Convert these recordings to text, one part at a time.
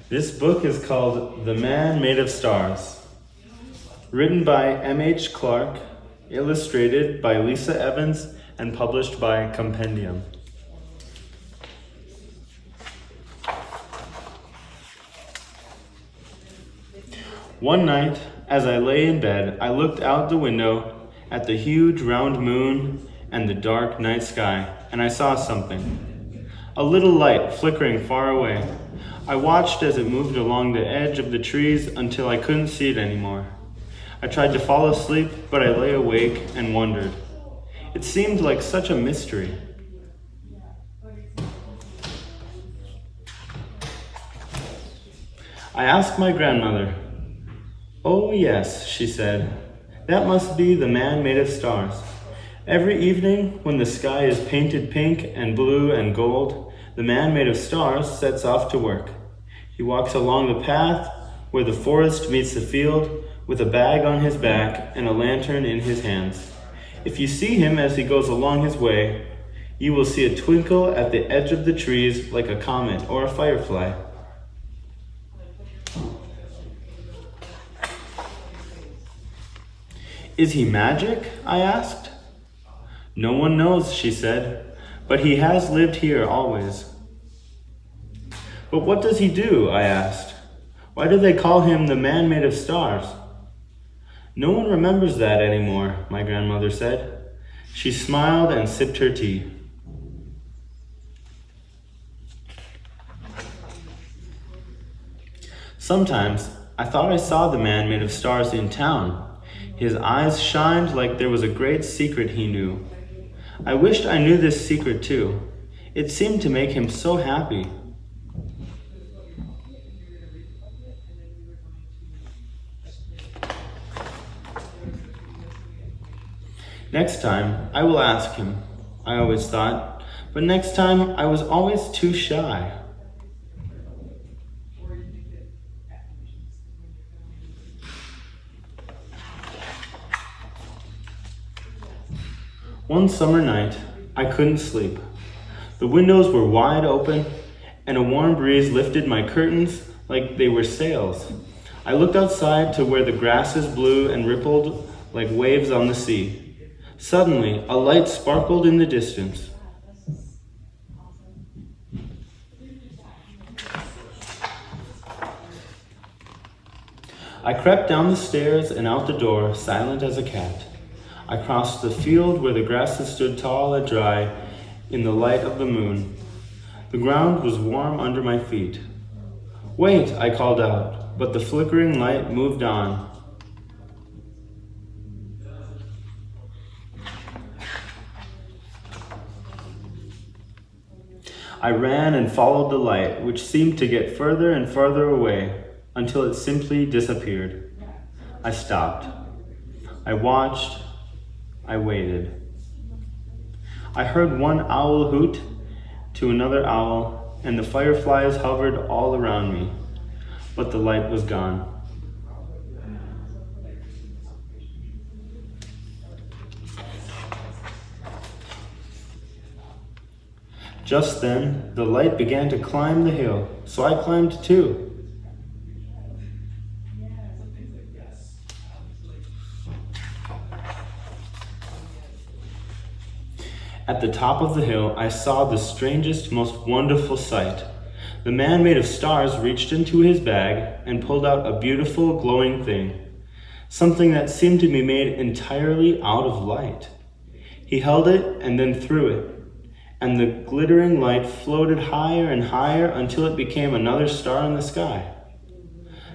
This book is called The Man Made of Stars, written by M.H. Clark, illustrated by Lisa Evans, and published by Copendium. One night, as I lay in bed, I looked out the window at the huge round moon and the dark night sky, and I saw something. A little light flickering far away. I watched as it moved along the edge of the trees until I couldn't see it anymore. I tried to fall asleep, but I lay awake and wondered. It seemed like such a mystery. I asked my grandmother. "Oh yes," she said, "that must be the man made of stars. Every evening, when the sky is painted pink and blue and gold, the man made of stars sets off to work. He walks along the path where the forest meets the field with a bag on his back and a lantern in his hands. If you see him as he goes along his way, you will see a twinkle at the edge of the trees like a comet or a firefly." "Is he magic?" I asked. "No one knows," she said, "but he has lived here always." "But what does he do?" I asked. "Why do they call him the man made of stars?" "No one remembers that anymore," my grandmother said. She smiled and sipped her tea. Sometimes I thought I saw the man made of stars in town. His eyes shined like there was a great secret he knew. I wished I knew this secret too. It seemed to make him so happy. Next time, I will ask him, I always thought, but next time I was always too shy. One summer night, I couldn't sleep. The windows were wide open, and a warm breeze lifted my curtains like they were sails. I looked outside to where the grasses blew and rippled like waves on the sea. Suddenly, a light sparkled in the distance. I crept down the stairs and out the door, silent as a cat. I crossed the field where the grasses stood tall and dry in the light of the moon. The ground was warm under my feet. "Wait," I called out, but the flickering light moved on. I ran and followed the light, which seemed to get further and further away until it simply disappeared. I stopped. I watched. I waited. I heard one owl hoot to another owl, and the fireflies hovered all around me, but the light was gone. Just then, the light began to climb the hill, so I climbed too. At the top of the hill, I saw the strangest, most wonderful sight. The man made of stars reached into his bag and pulled out a beautiful, glowing thing, something that seemed to be made entirely out of light. He held it and then threw it, and the glittering light floated higher and higher until it became another star in the sky.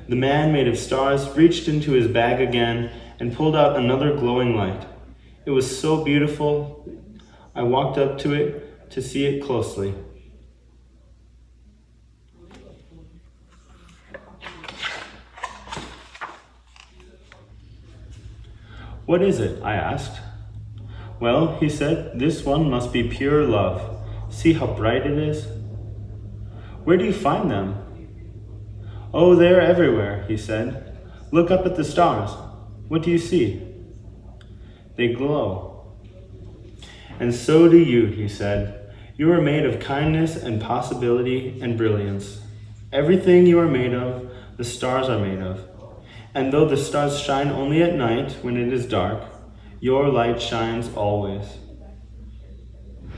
The man made of stars reached into his bag again and pulled out another glowing light. It was so beautiful, I walked up to it to see it closely. "What is it?" I asked. "Well," he said, "this one must be pure love. See how bright it is." "Where do you find them?" "Oh, they're everywhere," he said. "Look up at the stars. What do you see?" "They glow." "And so do you," he said. "You are made of kindness and possibility and brilliance. Everything you are made of, the stars are made of. And though the stars shine only at night when it is dark, your light shines always.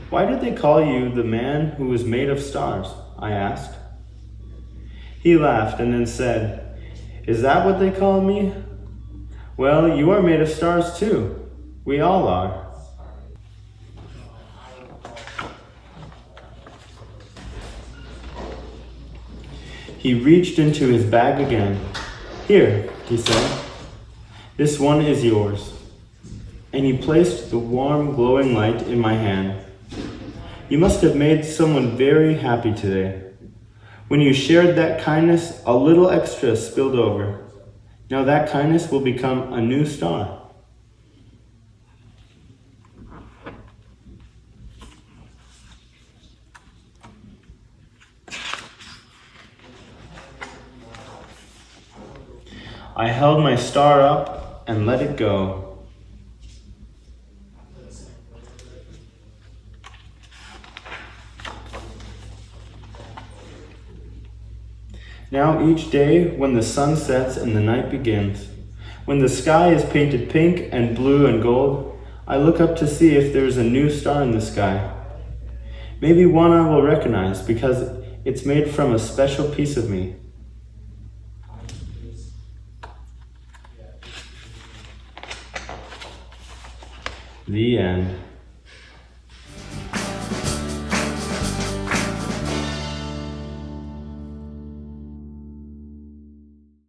Why did they call you the man who was made of stars? I asked. He laughed and then said, Is that what they call me? Well, you are made of stars too. We all are. He reached into his bag again. Here, he said, this one is yours. And he placed the warm, glowing light in my hand. You must have made someone very happy today. When you shared that kindness, a little extra spilled over. Now that kindness will become a new star. I held my star up and let it go. Now each day, when the sun sets and the night begins, when the sky is painted pink and blue and gold, I look up to see if there's a new star in the sky. Maybe one I will recognize because it's made from a special piece of me. The end.